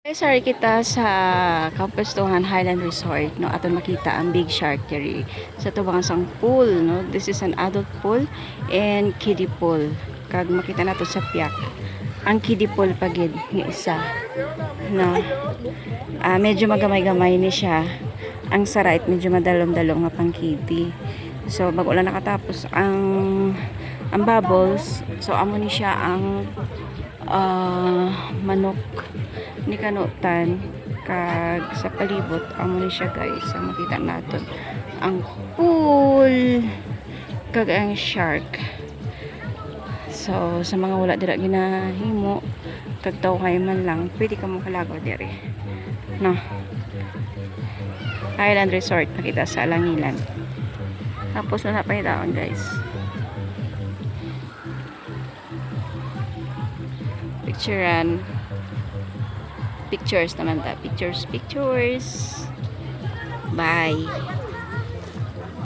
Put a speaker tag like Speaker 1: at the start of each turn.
Speaker 1: Sorry kita sa Kapustuhan Highland Resort no aton makita ang big shark diri sa tubang sang pool no. This is an adult pool and kiddie pool. Kag makita nato sa piyak ang kiddie pool pagid nga isa no. Medyo magamay-gamay ni siya. Ang sarait medyo madalom-dalom nga pang kiddie. So bago lang nakatapos ang bubbles, so amo ni siya ang manok ni kanutan kag sa palibot amo ni siya guys ang makita naton ang pool kag ang shark. So sa mga wala dira ginahimo kag taw kay man lang pwede ka mo kalagaw diri no. Highland Resort nakita sa Alangilan. Tapos wala pa itaon guys. Pictures naman ta. Pictures. Bye.